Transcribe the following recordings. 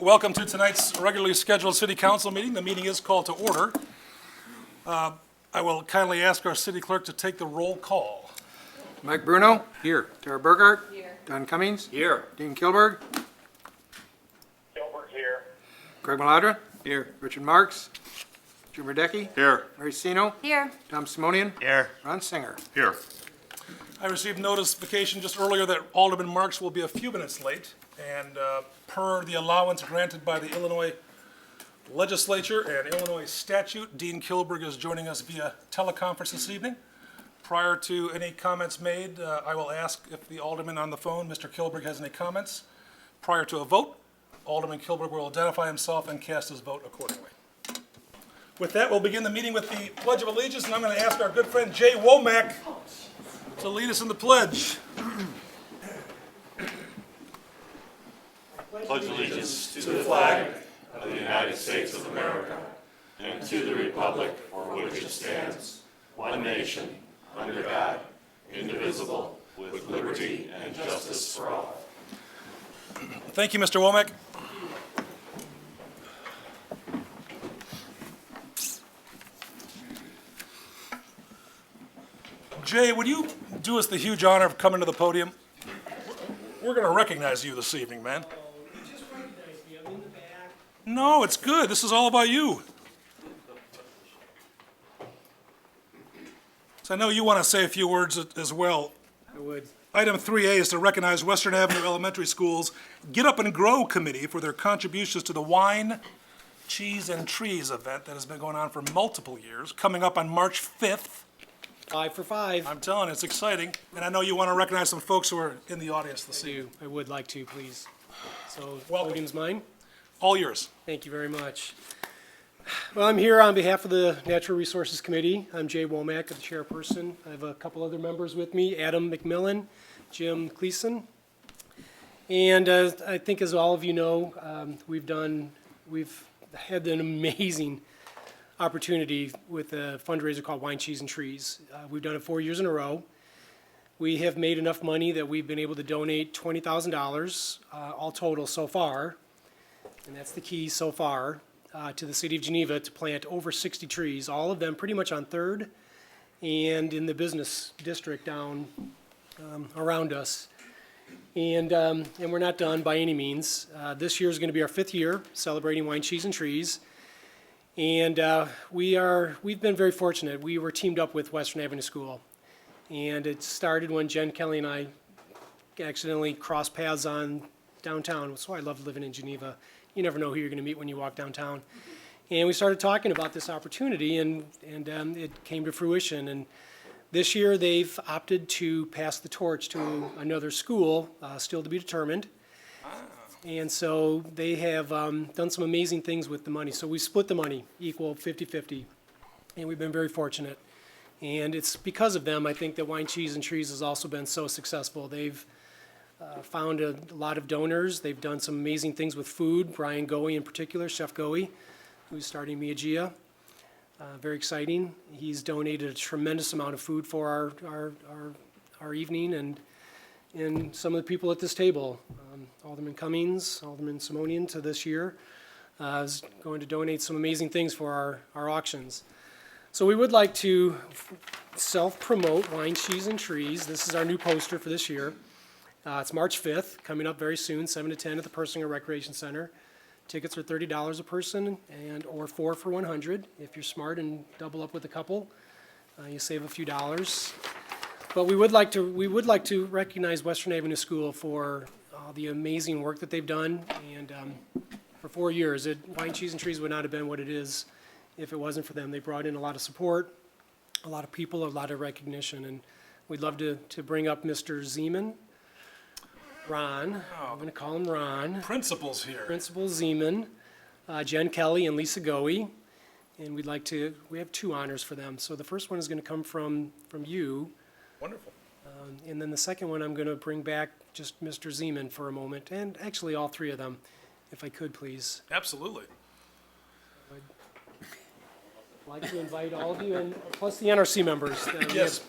Welcome to tonight's regularly scheduled City Council meeting. The meeting is called to order. I will kindly ask our city clerk to take the roll call. Mike Bruno. Here. Tara Burghardt. Here. Don Cummings. Here. Dean Kilberg. Gilbert here. Greg Maladra. Here. Richard Marks. Jim Radecki. Here. Mary Sino. Here. Tom Simonian. Here. Ron Singer. Here. I received notification just earlier that Alderman Marks will be a few minutes late, and per the allowance granted by the Illinois Legislature and Illinois statute, Dean Kilberg is joining us via teleconference this evening. Prior to any comments made, I will ask if the alderman on the phone, Mr. Kilberg, has any comments. Prior to a vote, Alderman Kilberg will identify himself and cast his vote accordingly. With that, we'll begin the meeting with the Pledge of Allegiance, and I'm going to ask our good friend Jay Womack to lead us in the pledge. Pledge allegiance to the flag of the United States of America and to the republic for which it stands, one nation, under God, indivisible, with liberty and justice for all. Thank you, Mr. Womack. Jay, would you do us the huge honor of coming to the podium? We're going to recognize you this evening, man. You just recognized me. I'm in the back. No, it's good. This is all about you. So I know you want to say a few words as well. I would. Item 3A is to recognize Western Avenue Elementary School's Get Up and Grow Committee for their contributions to the Wine, Cheese, and Trees event that has been going on for multiple years, coming up on March 5th. 5 for 5. I'm telling you, it's exciting. And I know you want to recognize some folks who are in the audience this evening. I would like to, please. So, Welcome. podium's mine. All yours. Thank you very much. Well, I'm here on behalf of the Natural Resources Committee. I'm Jay Womack, the chairperson. I have a couple other members with me, Adam McMillan, Jim Gleason. And I think, as all of you know, we've had an amazing opportunity with a fundraiser called Wine, Cheese, and Trees. We've done it 4 years in a row. We have made enough money that we've been able to donate $20,000, all total so far, and that's the key so far, to the city of Geneva to plant over 60 trees, all of them pretty much on 3rd and in the business district down around us. And we're not done by any means. This year is going to be our 5th year celebrating Wine, Cheese, and Trees. And we've been very fortunate. We were teamed up with Western Avenue School. And it started when Jen Kelly and I accidentally crossed paths on downtown. So I love living in Geneva. You never know who you're going to meet when you walk downtown. And we started talking about this opportunity, and it came to fruition. And this year they've opted to pass the torch to another school, still to be determined. And so they have done some amazing things with the money. So we split the money equal 50-50, and we've been very fortunate. And it's because of them, I think, that Wine, Cheese, and Trees has also been so successful. They've found a lot of donors. They've done some amazing things with food. Brian Goey in particular, Chef Goey, who's starting Miagia. Very exciting. He's donated a tremendous amount of food for our evening, and some of the people at this table, Alderman Cummings, Alderman Simonian to this year, is going to donate some amazing things for our auctions. So we would like to self-promote Wine, Cheese, and Trees. This is our new poster for this year. It's March 5th, coming up very soon, 7 to 10 at the Persinger Recreation Center. Tickets are $30 a person or 4 for $100. If you're smart and double up with a couple, you save a few dollars. But we would like to recognize Western Avenue School for the amazing work that they've done. And for 4 years, Wine, Cheese, and Trees would not have been what it is if it wasn't for them. They brought in a lot of support, a lot of people, a lot of recognition. And we'd love to bring up Mr. Zeman, Ron. I'm going to call him Ron. Principals here. Principal Zeman, Jen Kelly, and Lisa Goey. And we have 2 honors for them. So the first one is going to come from you. Wonderful. And then the second one, I'm going to bring back just Mr. Zeman for a moment, and actually all 3 of them, if I could, please. Absolutely. I'd like to invite all of you, and plus the NRC members. Yes.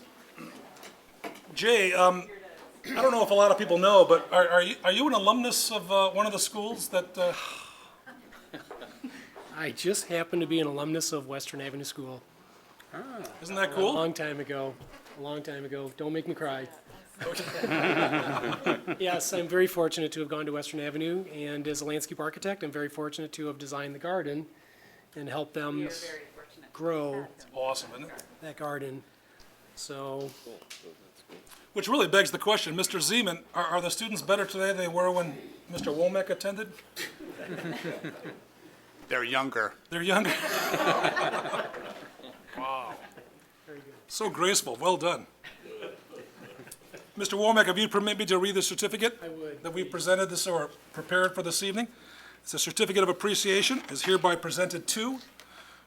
Jay, I don't know if a lot of people know, but are you an alumnus of one of the schools that I just happen to be an alumnus of Western Avenue School. Isn't that A cool? long time ago. A long time ago. Don't make me cry. Yes, I'm very fortunate to have gone to Western Avenue, and as a landscape architect, I'm very fortunate to have designed the garden and helped them grow Awesome, isn't it? that garden. So, Which really begs the question, Mr. Zeman, are the students better today than they were when Mr. Womack attended? They're younger. They're younger. Wow. So graceful, well done. Mr. Womack, if you'd permit me to read the certificate I would. that we presented this or prepared for this evening. It's a certificate of appreciation is hereby presented to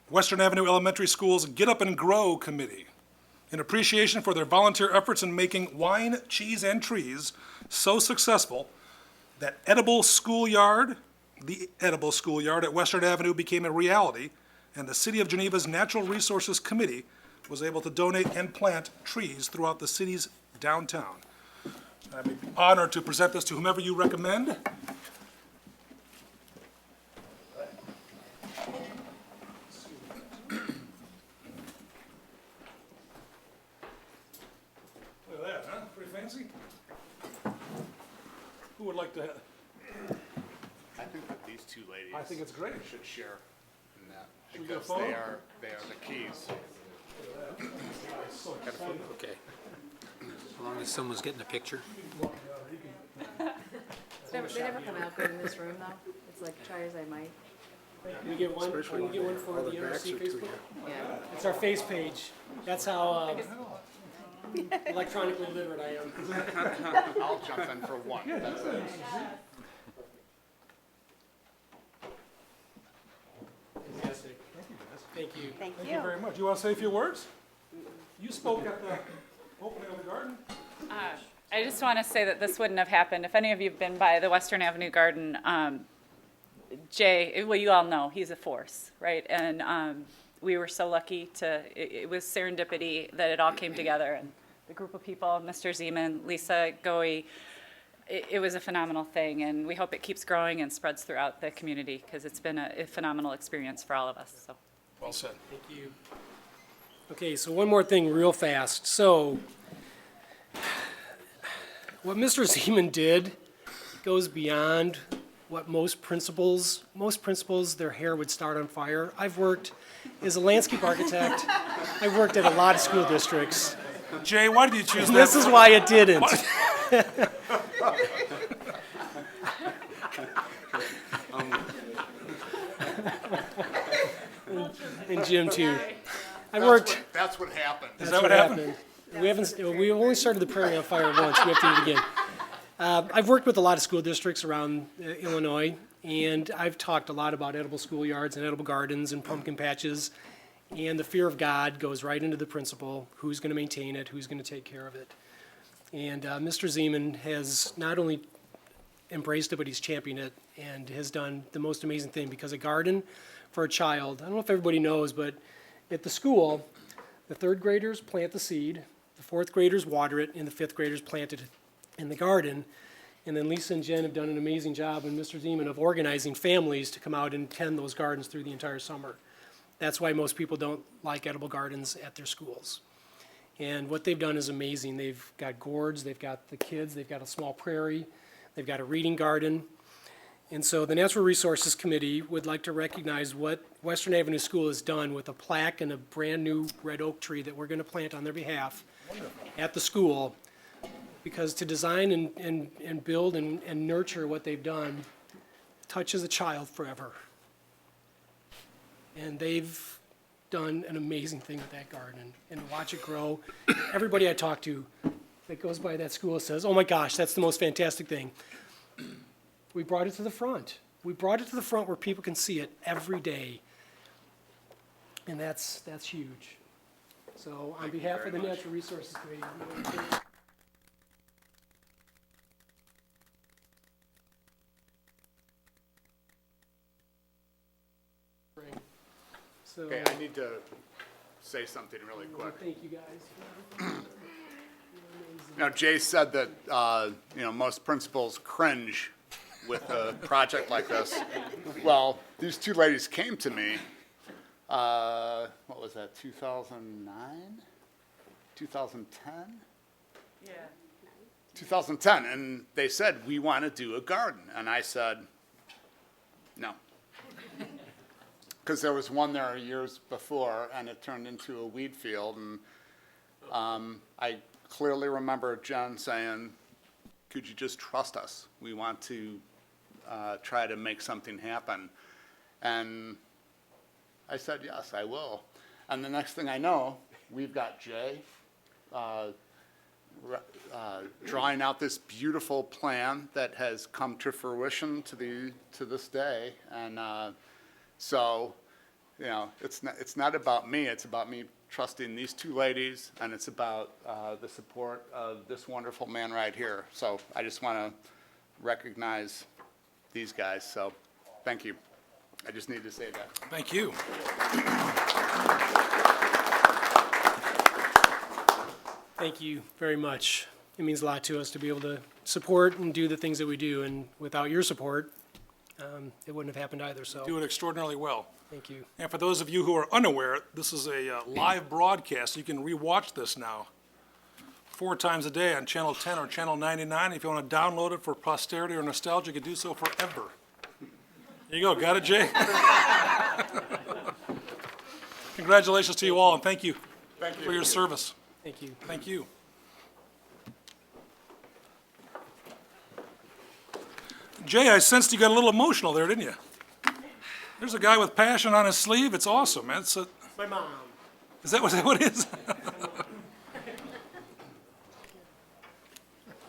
Western Avenue Elementary School's Get Up and Grow Committee in appreciation for their volunteer efforts in making wine, cheese, and trees so successful that the edible schoolyard at Western Avenue became a reality, and the City of Geneva's Natural Resources Committee was able to donate and plant trees throughout the city's downtown. I'd be honored to present this to whomever you recommend. Look at that, huh? Pretty fancy? Who would like to, I think that these two ladies I think it's great. should share in that we get a because photo? they are the keys. Okay. As long as someone's getting a picture. They never come out good in this room, though. It's like, try as I might. can we get one, can we get one for the NRC Facebook? Yeah. It's our face page. That's how electronically literate I am. I'll jump in for one. That's it. Fantastic. Thank you. Thank thank you very much. You want to say a few words? You spoke at the opening of the garden. I just want to say that this wouldn't have happened if any of you have been by the Western Avenue Garden. Jay, well, you all know he's a force, right? And we were so lucky it was serendipity that it all came together. And the group of people, Mr. Zeman, Lisa Goey, it was a phenomenal thing. And we hope it keeps growing and spreads throughout the community because it's been a phenomenal experience for all of us. So. Well said. Thank you. Okay, so one more thing real fast. So, what Mr. Zeman did goes beyond what most principals, their hair would start on fire. I've worked as a landscape architect. I've worked at a lot of school districts. Jay, why did you choose And that? this is why it didn't. And Jim too. I worked. That's what happened. Is that what happened? We only started the prairie on fire once. We have to do it again. I've worked with a lot of school districts around Illinois, and I've talked a lot about edible schoolyards and edible gardens and pumpkin patches. And the fear of God goes right into the principal: who's going to maintain it, who's going to take care of it. And Mr. Zeman has not only embraced it, but he's championed it and has done the most amazing thing, because a garden for a child, I don't know if everybody knows, but at the school, the third graders plant the seed, the fourth graders water it, and the fifth graders plant it in the garden. And then Lisa and Jen have done an amazing job, and Mr. Zeman, of organizing families to come out and tend those gardens through the entire summer. That's why most people don't like edible gardens at their schools. And what they've done is amazing. They've got gourds, they've got the kids, they've got a small prairie, they've got a reading garden. And so the Natural Resources Committee would like to recognize what Western Avenue School has done with a plaque and a brand-new red oak tree that we're going to plant on their behalf at the school. Because to design and build and nurture what they've done touches a child forever. And they've done an amazing thing with that garden, and to watch it grow. Everybody I talk to that goes by that school says, "Oh my gosh, that's the most fantastic thing." We brought it to the front. We brought it to the front where people can see it every day, and that's huge. So on behalf of the Natural Resources Committee, I'm going to So, Okay, I need to say something really quick. thank you guys. Now, Jay said that, most principals cringe with a project like this. Well, these two ladies came to me, what was that, 2009? 2010? Yeah. 2010, and they said, we want to do a garden. And I said, no. Because there was one there years before, and it turned into a weed field. And I clearly remember Jen saying, could you just trust us? We want to try to make something happen. And I said, yes, I will. And the next thing I know, we've got Jay drawing out this beautiful plan that has come to fruition to this day. And so, you know, it's not about me. It's about me trusting these two ladies, and it's about the support of this wonderful man right here. So I just want to recognize these guys. So thank you. I just need to say that. Thank you. Thank you very much. It means a lot to us to be able to support and do the things that we do, and without your support, it wouldn't have happened either, so Do it extraordinarily well. thank you. And for those of you who are unaware, this is a live broadcast. You can rewatch this now 4 times a day on Channel 10 or Channel 99. If you want to download it for posterity or nostalgia, you can do so forever. There you go. Got it, Jay? Congratulations to you all, and thank you for your service. Thank you. Thank you. Jay, I sensed you got a little emotional there, didn't you? There's a guy with passion on his sleeve. It's awesome, man. My mom. Is that what it is?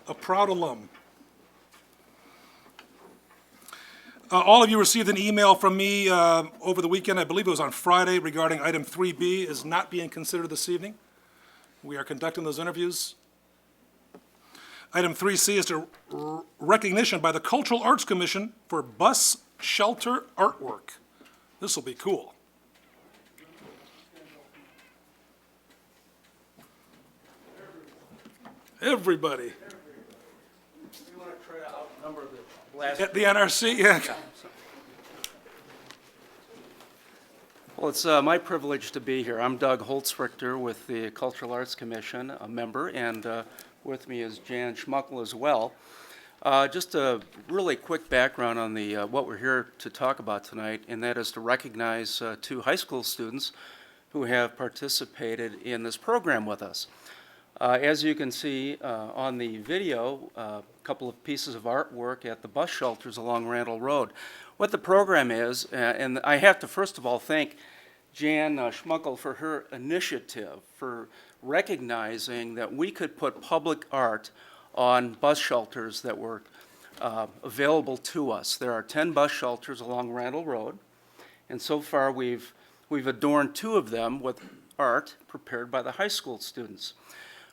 A proud alum. All of you received an email from me over the weekend, I believe it was on Friday, regarding item 3B is not being considered this evening. We are conducting those interviews. Item 3C is to recognition by the Cultural Arts Commission for bus shelter artwork. This will be cool. Everybody. We want to try to outnumber the last. At the NRC, yeah. Well, it's my privilege to be here. I'm Doug Holtzrichter with the Cultural Arts Commission, a member, and with me is Jan Schmuckel as well. Just a really quick background on the what we're here to talk about tonight, and that is to recognize 2 high school students who have participated in this program with us. As you can see on the video, a couple of pieces of artwork at the bus shelters along Randall Road. What the program is, and I have to first of all thank Jan Schmuckel for her initiative, for recognizing that we could put public art on bus shelters that were available to us. There are 10 bus shelters along Randall Road, and so far we've adorned 2 of them with art prepared by the high school students.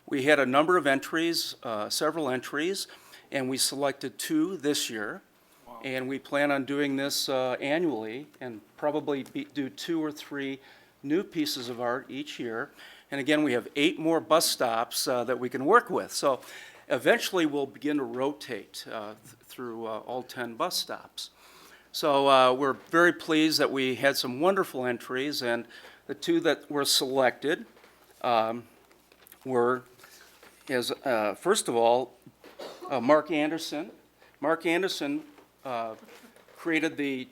We had a number of entries, several entries, and we selected 2 this year. And we plan on doing this annually and probably do 2 or 3 new pieces of art each year. And again, we have 8 more bus stops that we can work with. So eventually we'll begin to rotate through all 10 bus stops. So we're very pleased that we had some wonderful entries, and the 2 that were selected were, first of all, Mark Anderson. Mark Anderson created the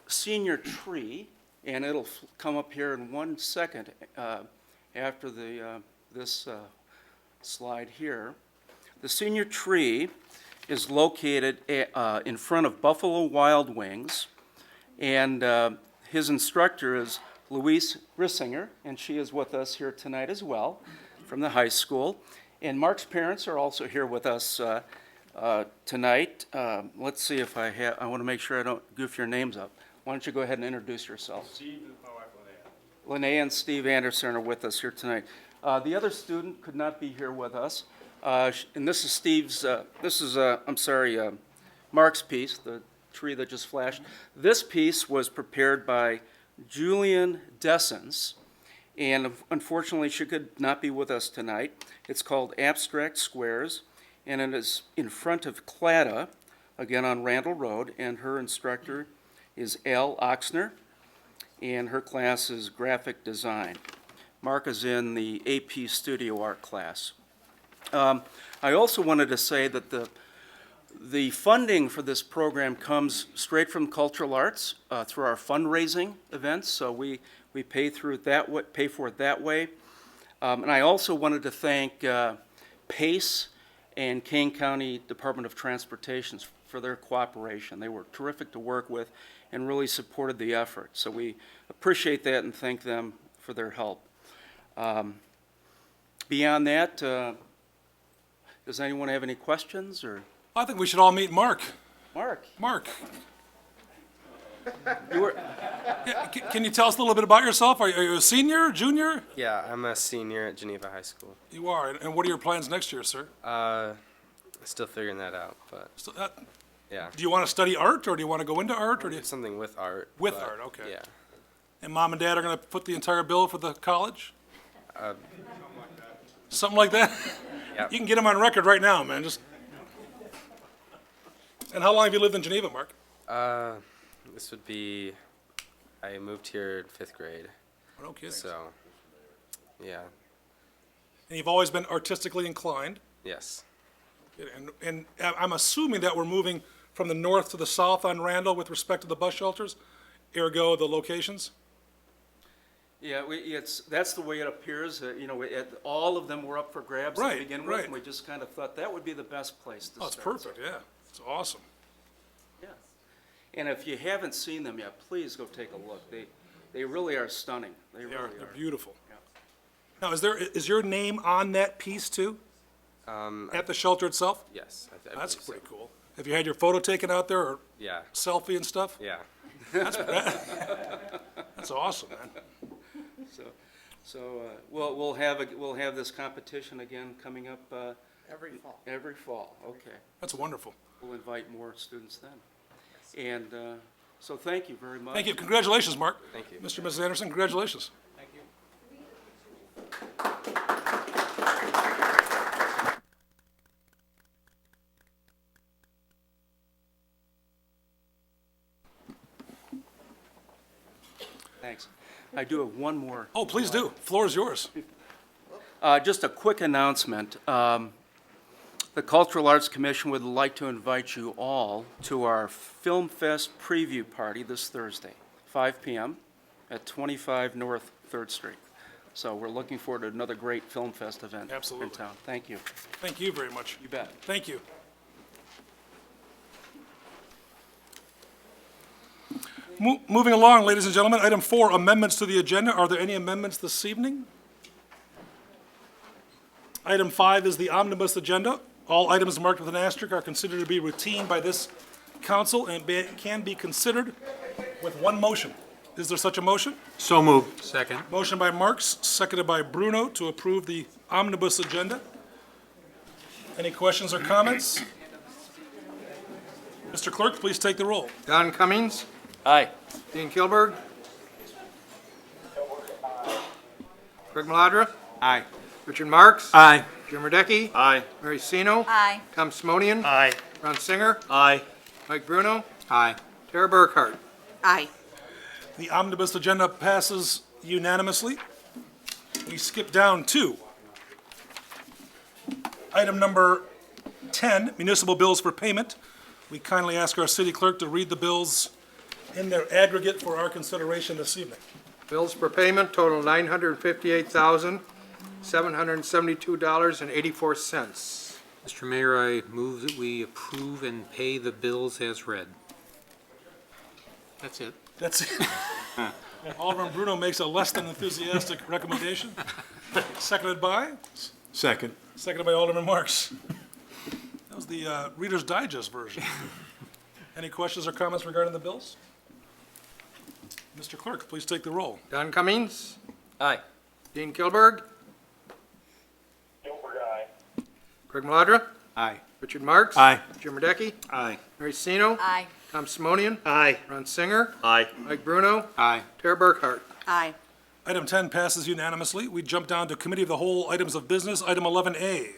senior tree, and it'll come up here in 1 second after this slide here. The senior tree is located in front of Buffalo Wild Wings, and his instructor is Louise Rissinger, and she is with us here tonight as well from the high school. And Mark's parents are also here with us tonight. Let's see if I want to make sure I don't goof your names up. Why don't you go ahead and introduce yourself? Steve and my wife, Linnea and Steve Anderson are with us here tonight. The other student could not be here with us, and this is Mark's piece, the tree that just flashed. This piece was prepared by Julian Dessens, and unfortunately she could not be with us tonight. It's called Abstract Squares, and it is in front of CLADA, again on Randall Road, and her instructor is Al Oxner, and her class is graphic design. Mark is in the AP Studio Art class. I also wanted to say that the funding for this program comes straight from cultural arts through our fundraising events, so we pay for it that way. And I also wanted to thank PACE and Kane County Department of Transportation for their cooperation. They were terrific to work with and really supported the effort. So we appreciate that and thank them for their help. Beyond that, does anyone have any questions, or? I think we should all meet Mark. Mark, Mark, you were, can you tell us a little bit about yourself? Are you a senior, junior? Yeah, I'm a senior at Geneva High School. You are. And what are your plans next year, sir? Still figuring that out, but So, yeah. do you want to study art, or do you want to go into art, or do you? Something with art. With but art, okay. Yeah. And mom and dad are going to put the entire bill for the college? Something like that? Yep. You can get them on record right now, man. Just. And how long have you lived in Geneva, Mark? This would be, I moved here in 5th grade, No kidding. so, yeah, And you've always been artistically inclined. yes. And I'm assuming that we're moving from the north to the south on Randall with respect to the bus shelters, ergo the locations? yeah, that's the way it appears. All of them were up for grabs to Right, begin with, right. and we just kind of thought that would be the best place to Oh, it's start. perfect, yeah. It's awesome. Yeah. And if you haven't seen them yet, please go take a look. They really are stunning. They They are, really they're are. beautiful. Yeah. Now, is your name on that piece too? At the shelter itself? Yes. I That's believe so. pretty cool. Have you had your photo taken out there, or Yeah, selfie and stuff? yeah. That's awesome, man. So we'll have this competition again coming up Every fall. every fall. Okay. That's wonderful. We'll invite more students then. And so thank you very much. Thank you. Congratulations, Mark. Thank you. Mr. and Mrs. Anderson, congratulations. Thanks. I do have one more. Oh, please do. Floor is yours. Just a quick announcement. The Cultural Arts Commission would like to invite you all to our Film Fest preview party this Thursday, 5 p.m. at 25 North 3rd Street. So we're looking forward to another great Film Fest event Absolutely. in town. Thank you. Thank you very much. You bet. Thank you. Moving along, ladies and gentlemen, item 4, amendments to the agenda. Are there any amendments this evening? Item 5 is the omnibus agenda. All items marked with an asterisk are considered to be routine by this council and can be considered with one motion. Is there such a motion? So moved. Second. Motion by Marks, seconded by Bruno to approve the omnibus agenda. Any questions or comments? Mr. Clerk, please take the roll. Don Cummings, Aye. Dean Kilberg. Craig Maladra, Aye. Richard Marks. Aye. Jim Radecki. Aye. Mary Sino. Aye. Tom Simonian. Aye. Ron Singer. Aye. Mike Bruno. Aye. Tara Burkhart. Aye. The omnibus agenda passes unanimously. We skip down to item number 10, municipal bills for payment. We kindly ask our city clerk to read the bills in their aggregate for our consideration this evening. Bills for payment total $958,772.84. Mr. Mayor, I move that we approve and pay the bills as read. That's it. That's it. Alderman Bruno makes a less than enthusiastic recommendation. Seconded by? Second. Seconded by Alderman Marks. That was the Reader's Digest version. Any questions or comments regarding the bills? Mr. Clerk, please take the roll. Don Cummings, Aye. Dean Kilberg. Craig Maladra, Aye. Richard Marks. Aye. Jim Radecki. Aye. Mary Sino. Aye. Tom Simonian. Aye. Ron Singer. Aye. Mike Bruno. Aye. Tara Burkhart. Aye. Item 10 passes unanimously. We jump down to Committee of the Whole items of business. Item 11A,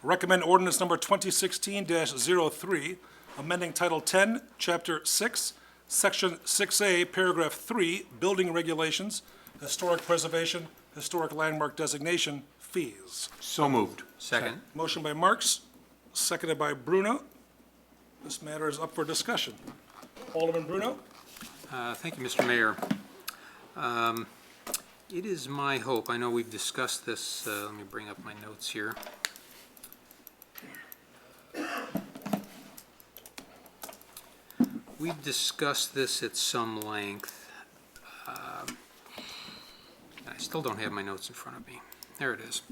recommend ordinance number 2016-03, amending Title 10, Chapter 6, Section 6A, Paragraph 3, Building Regulations, Historic Preservation, Historic Landmark Designation, Fees. So moved. Second. Motion by Marks, seconded by Bruno. This matter is up for discussion. Alderman Bruno? Thank you, Mr. Mayor. It is my hope, I know we've discussed this, let me bring up my notes here. We've discussed this at some length. I still don't have my notes in front of me. There it is.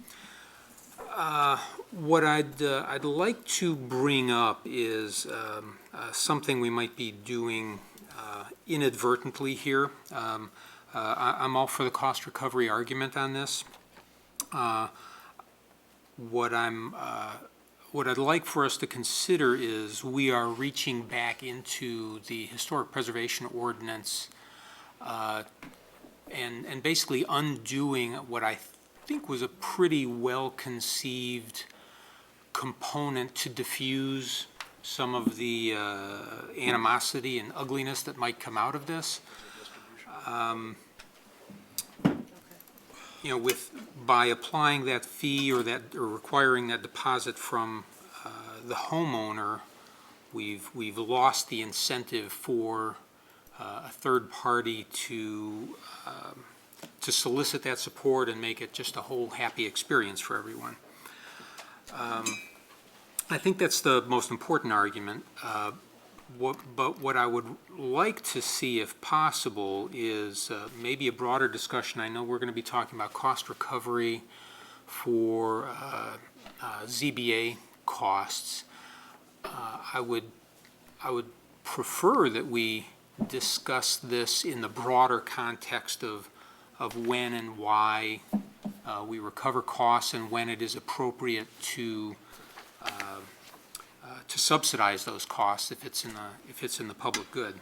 What I'd like to bring up is something we might be doing inadvertently here. I'm all for the cost recovery argument on this. What I'd like for us to consider is we are reaching back into the historic preservation ordinance and basically undoing what I think was a pretty well-conceived component to diffuse some of the animosity and ugliness that might come out of this. You know, by applying that fee or requiring that deposit from the homeowner, we've lost the incentive for a third party to solicit that support and make it just a whole happy experience for everyone. I think that's the most important argument. But what I would like to see, if possible, is maybe a broader discussion. I know we're going to be talking about cost recovery for ZBA costs. I would prefer that we discuss this in the broader context of when and why we recover costs and when it is appropriate to subsidize those costs if it's in the public good.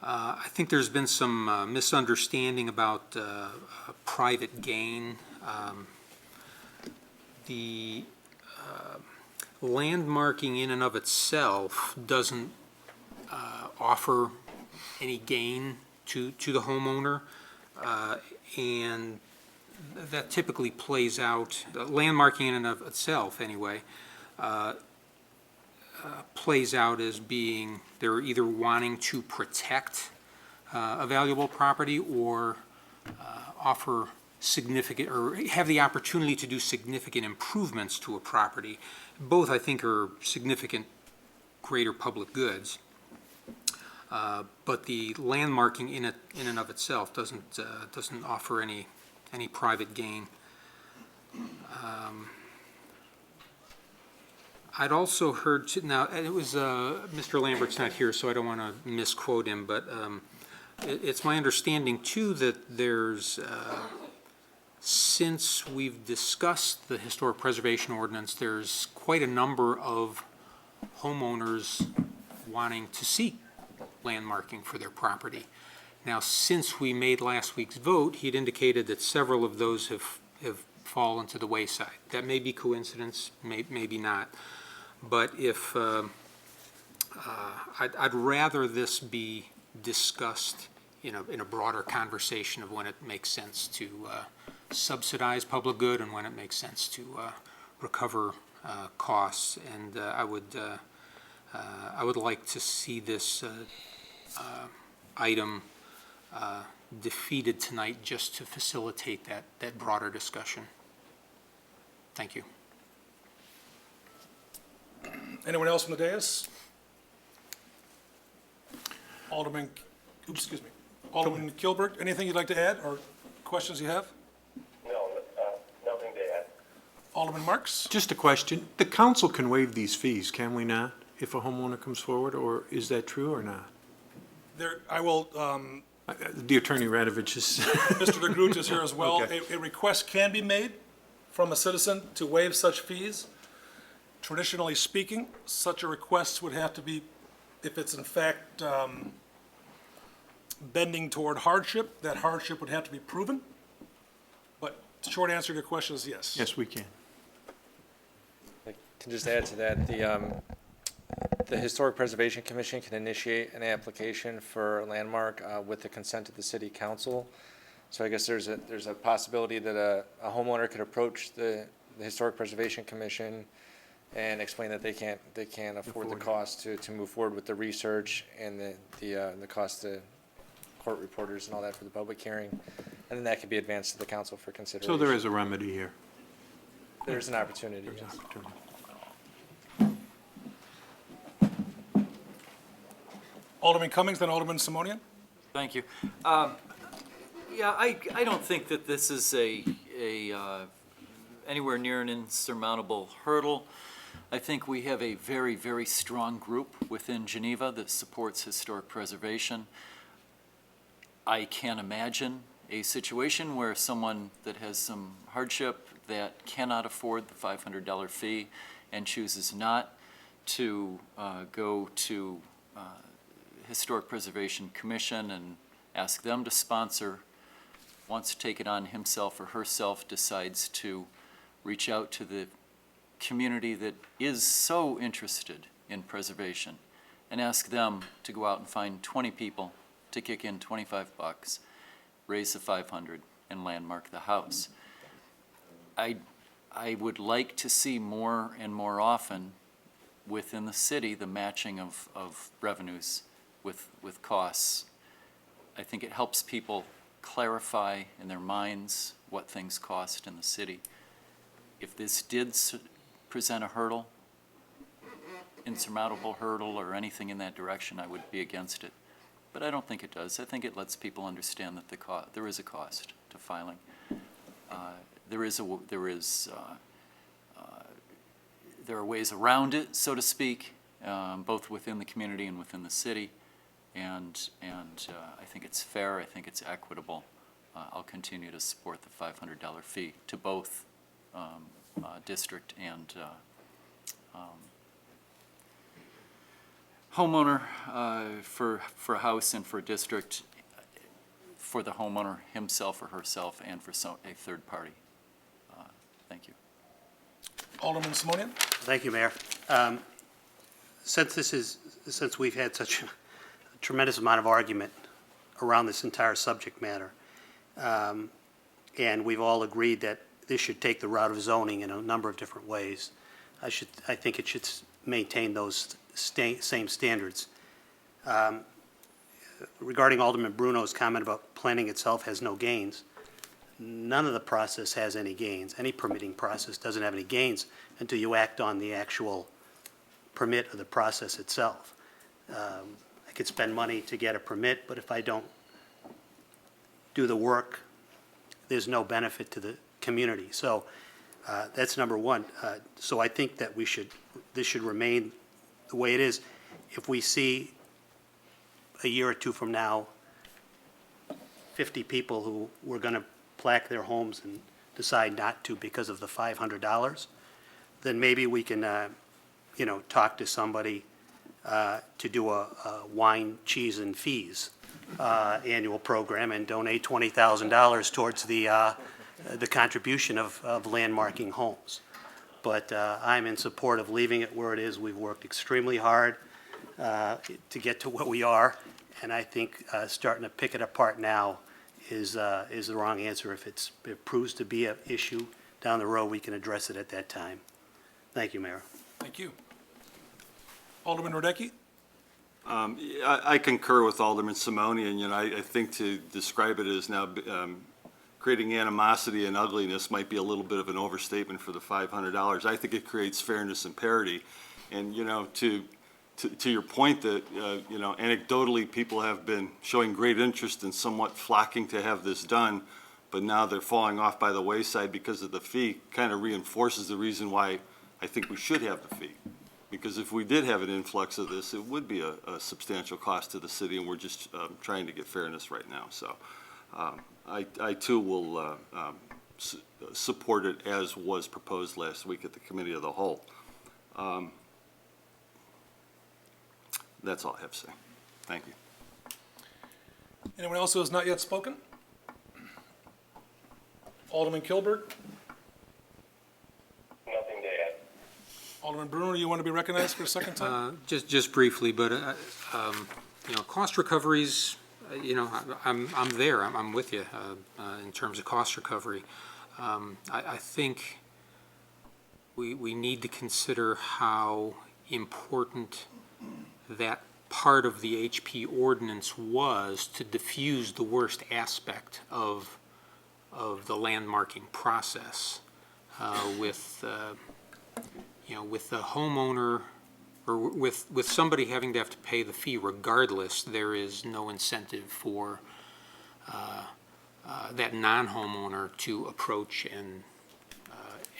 I think there's been some misunderstanding about private gain. The landmarking in and of itself doesn't offer any gain to the homeowner, and that typically plays out, landmarking in and of itself anyway, plays out as being they're either wanting to protect a valuable property or offer significant or have the opportunity to do significant improvements to a property. Both, I think, are significant greater public goods. But the landmarking in and of itself doesn't offer any private gain. I'd also heard, now, it was, Mr. Lambert's not here, so I don't want to misquote him, but it's my understanding, too, that there's, since we've discussed the historic preservation ordinance, there's quite a number of homeowners wanting to seek landmarking for their property. Now, since we made last week's vote, he'd indicated that several of those have fallen to the wayside. That may be coincidence, maybe not. But if, I'd rather this be discussed in a broader conversation of when it makes sense to subsidize public good and when it makes sense to recover costs. And I would like to see this item defeated tonight just to facilitate that broader discussion. Thank you. Anyone else from the dais? Alderman Kilberg, anything you'd like to add or questions you have? No, nothing to add. Alderman Marks? Just a question. The council can waive these fees, can we not, if a homeowner comes forward, or is that true or not? I will, The Attorney Radovich is... Mr. DeGroot is here as well. Okay. A request can be made from a citizen to waive such fees. Traditionally speaking, such a request would have to be, if it's in fact bending toward hardship, that hardship would have to be proven. But the short answer to your question is yes. Yes, we can. I can just add to that, the Historic Preservation Commission can initiate an application for a landmark with the consent of the city council. So I guess there's a possibility that a homeowner could approach the Historic Preservation Commission and explain that they can't afford the cost to move forward with the research and the cost to court reporters and all that for the public hearing. And then that could be advanced to the council for consideration. So there is a remedy here. There's an opportunity, yes. Alderman Cummings, then Alderman Simonian. Thank you. Yeah, I don't think that this is anywhere near an insurmountable hurdle. I think we have a very, very strong group within Geneva that supports historic preservation. I can't imagine a situation where someone that has some hardship that cannot afford the $500 fee and chooses not to go to Historic Preservation Commission and ask them to sponsor, wants to take it on himself or herself, decides to reach out to the community that is so interested in preservation and ask them to go out and find 20 people to kick in $25, raise the 500, and landmark the house. I would like to see more and more often within the city the matching of revenues with costs. I think it helps people clarify in their minds what things cost in the city. If this did present a hurdle, insurmountable hurdle or anything in that direction, I would be against it. But I don't think it does. I think it lets people understand that there is a cost to filing. There are ways around it, so to speak, both within the community and within the city. And I think it's fair. I think it's equitable. I'll continue to support the $500 fee to both district and homeowner for a house and for a district, for the homeowner himself or herself, and for a third party. Thank you. Alderman Simonian. Thank you, Mayor. Since we've had such a tremendous amount of argument around this entire subject matter, and we've all agreed that this should take the route of zoning in a number of different ways, I think it should maintain those same standards. Regarding Alderman Bruno's comment about planning itself has no gains, none of the process has any gains. Any permitting process doesn't have any gains until you act on the actual permit of the process itself. I could spend money to get a permit, but if I don't do the work, there's no benefit to the community. So that's number one. So I think that this should remain the way it is. If we see a year or two from now 50 people who were going to plaque their homes and decide not to because of the $500, then maybe we can, talk to somebody to do a wine, cheese, and fees annual program and donate $20,000 towards the contribution of landmarking homes. But I'm in support of leaving it where it is. We've worked extremely hard to get to where we are, and I think starting to pick it apart now is the wrong answer. If it proves to be an issue down the road, we can address it at that time. Thank you, Mayor. Thank you. Alderman Radecki. I concur with Alderman Simonian. I think to describe it as now creating animosity and ugliness might be a little bit of an overstatement for the $500. I think it creates fairness and parity. And, to your point that, anecdotally, people have been showing great interest and somewhat flocking to have this done, but now they're falling off by the wayside because of the fee, kind of reinforces the reason why I think we should have the fee. Because if we did have an influx of this, it would be a substantial cost to the city, and we're just trying to get fairness right now. So I too will support it as was proposed last week at the Committee of the Whole. That's all I have to say. Thank you. Anyone else who has not yet spoken? Alderman Kilburg. Nothing to add. Alderman Bruno, you want to be recognized for a second time? Just briefly, but, cost recoveries, I'm there, I'm with you, in terms of cost recovery. I think we need to consider how important that part of the HP ordinance was to diffuse the worst aspect of the landmarking process, with the homeowner, or with somebody having to have to pay the fee regardless. There is no incentive for that non-homeowner to approach and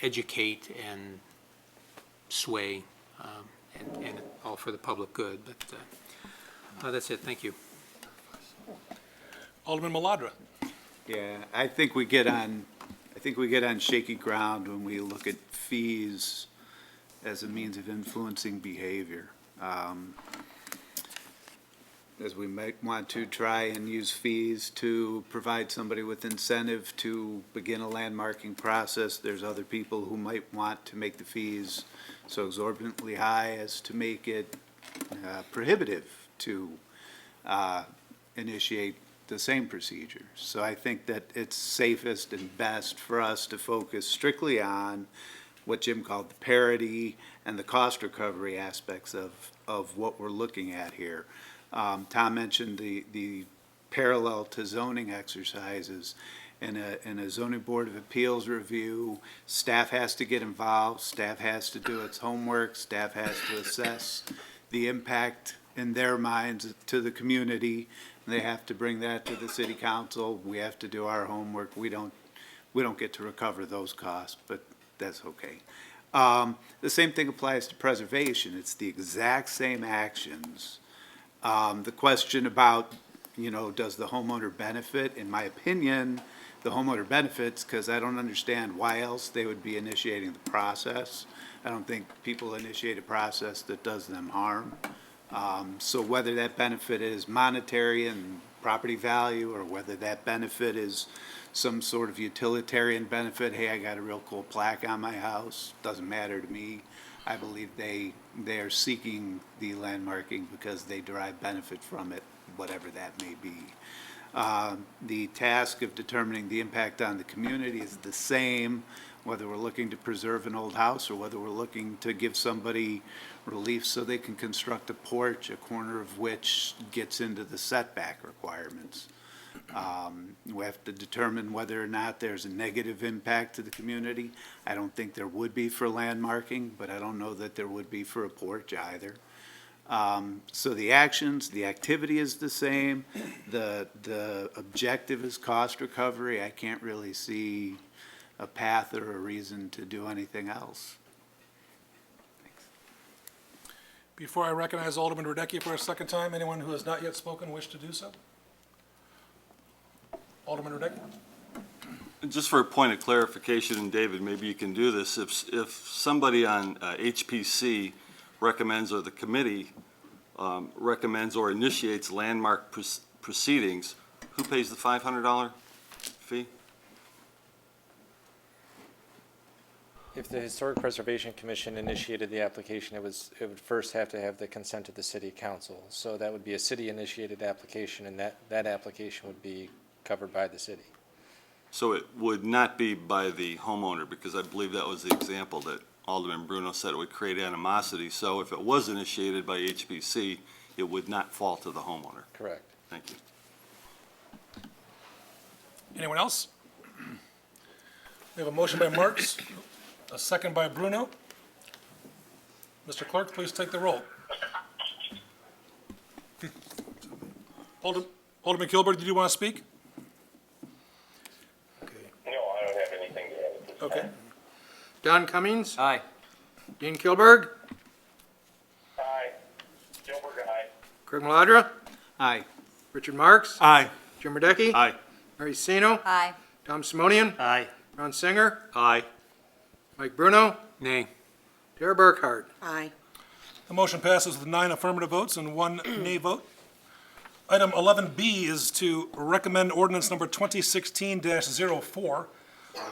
educate and sway, and all for the public good. But that's it. Thank you. Alderman Maladra. Yeah, I think we get on shaky ground when we look at fees as a means of influencing behavior. As we might want to try and use fees to provide somebody with incentive to begin a landmarking process, there's other people who might want to make the fees so exorbitantly high as to make it prohibitive to initiate the same procedure. So I think that it's safest and best for us to focus strictly on what Jim called the parity and the cost recovery aspects of what we're looking at here. Tom mentioned the parallel to zoning exercises. In a zoning board of appeals review, staff has to get involved, staff has to do its homework, staff has to assess the impact in their minds to the community. They have to bring that to the city council. We have to do our homework. We don't get to recover those costs, but that's okay. The same thing applies to preservation. It's the exact same actions. The question about, does the homeowner benefit? In my opinion, the homeowner benefits because I don't understand why else they would be initiating the process. I don't think people initiate a process that does them harm. So whether that benefit is monetary and property value, or whether that benefit is some sort of utilitarian benefit, hey, I got a real cool plaque on my house, doesn't matter to me. I believe they are seeking the landmarking because they derive benefit from it, whatever that may be. The task of determining the impact on the community is the same, whether we're looking to preserve an old house or whether we're looking to give somebody relief so they can construct a porch, a corner of which gets into the setback requirements. We have to determine whether or not there's a negative impact to the community. I don't think there would be for landmarking, but I don't know that there would be for a porch either. So the actions, the activity is the same. The objective is cost recovery. I can't really see a path or a reason to do anything else. Before I recognize Alderman Radecki for a second time, anyone who has not yet spoken wish to do so? Alderman Radecki? Just for a point of clarification, and David, maybe you can do this, if somebody on HPC recommends, or the committee recommends or initiates landmark proceedings, who pays the $500 fee? If the Historic Preservation Commission initiated the application, it would first have to have the consent of the city council. So that would be a city-initiated application, and that application would be covered by the city. So it would not be by the homeowner, because I believe that was the example that Alderman Bruno said it would create animosity. So if it was initiated by HPC, it would not fall to the homeowner. Correct. Thank you. Anyone else? We have a motion by Marks, a second by Bruno. Mr. Clerk, please take the roll. Alderman Kilburg, did you want to speak? No, I don't have anything to add at this time. Okay. Don Cummings, Aye. Dean Kilburg, Aye. Gilbert, aye. Craig Maladra, Aye. Richard Marks, Aye. Jim Radecki, Aye. Mary Sino, Aye. Tom Simonian, Aye. Ron Singer, Aye. Mike Bruno, Nay. Tara Burkhart. Aye. The motion passes with 9 affirmative votes and 1 nay vote. Item 11B is to recommend ordinance number 2016-04,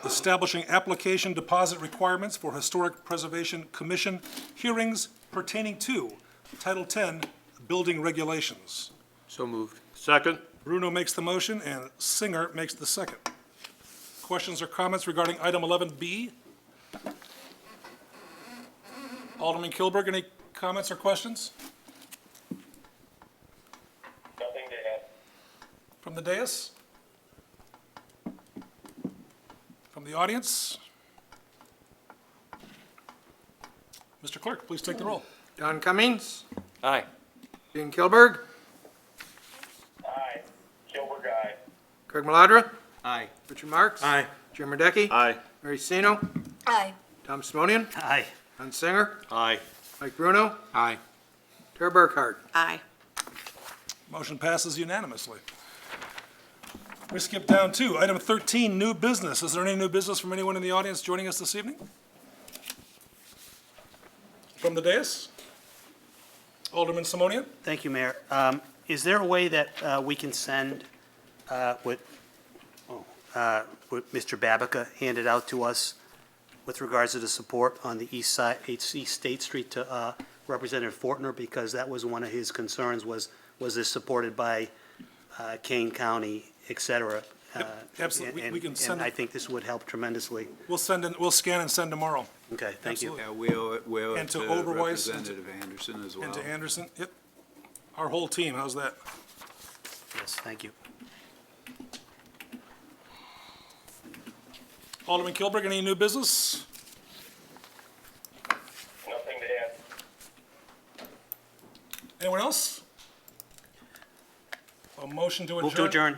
establishing application deposit requirements for Historic Preservation Commission hearings pertaining to Title 10 Building Regulations. So moved. Second. Bruno makes the motion and Singer makes the second. Questions or comments regarding item 11B? Alderman Kilberg, any comments or questions Nothing to add. from the dais? From the audience? Mr. Clerk, please take the roll. Don Cummings, Aye. Gene Kilberg, Aye. Gilbert, aye. Craig Maladra, Aye. Richard Marks. Aye. Jim Radecki. Aye. Mary Sino, Aye. Tom Simonian, Aye. Don Singer, Aye. Mike Bruno, Aye. Tara Burkhardt. Aye. Motion passes unanimously. We skip down to item 13, new business. Is there any new business from anyone in the audience joining us this evening? From the dais? Alderman Simonian? Thank you, Mayor. Is there a way that we can send what Mr. Babica handed out to us with regards to the support on the east side, East State Street to Representative Fortner? Because that was one of his concerns, was this supported by Kane County, et cetera? Absolutely. We can send And I it. think this would help tremendously. We'll scan and send tomorrow. Okay, thank you. Absolutely. Yeah, we owe it And to to Oberweis and to- Representative Anderson as well. And to Anderson, yep. Our whole team, how's that? Yes, thank you. Alderman Kilberg, any new business? Nothing to add. Anyone else? A motion to adjourn? Move to adjourn.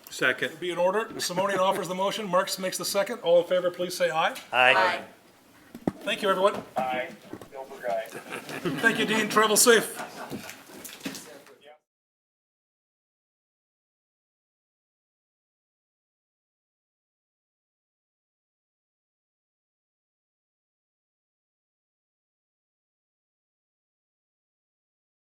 Second. Be in order. Simonian offers the motion. Marks makes the second. All in favor, please say aye. Aye. Thank you, everyone. Aye. Gilbert, aye. Thank you, Dean. Travel safe.